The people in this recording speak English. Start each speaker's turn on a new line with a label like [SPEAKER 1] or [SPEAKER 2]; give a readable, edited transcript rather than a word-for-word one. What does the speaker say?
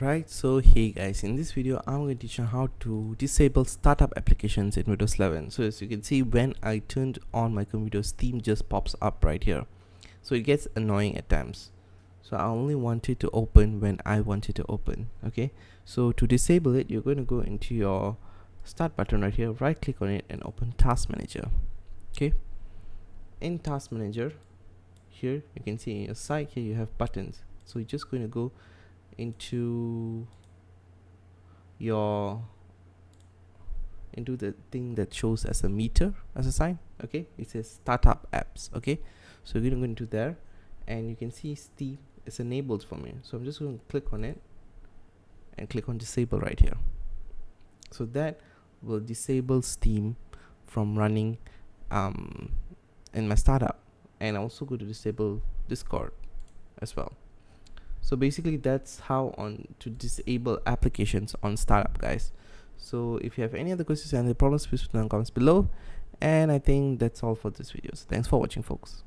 [SPEAKER 1] Right, so hey guys, in this video I'm going to teach you how to disable startup applications in Windows 11. So as you can see, when I turned on my computer, Steam just pops up right here. So it gets annoying at times. So I only want it to open when I want it to open. Okay, so to disable it, you're going to go into your start button right here, right click on it and open Task Manager. Okay, in Task Manager here you can see in your side here you have buttons. So you're just going to go into the thing that shows as a meter as a sign. Okay, it says startup apps. Okay, so we're going to go into there and you can see Steam is enabled for me, so I'm just going to click on it and click on disable right here. So that will disable Steam from running in my startup, and I'm also going to disable Discord as well. So basically that's how to disable applications on startup, guys. So if you have any other questions and problems, please put down in the comments below, and I think that's all for this video. So thanks for watching, folks.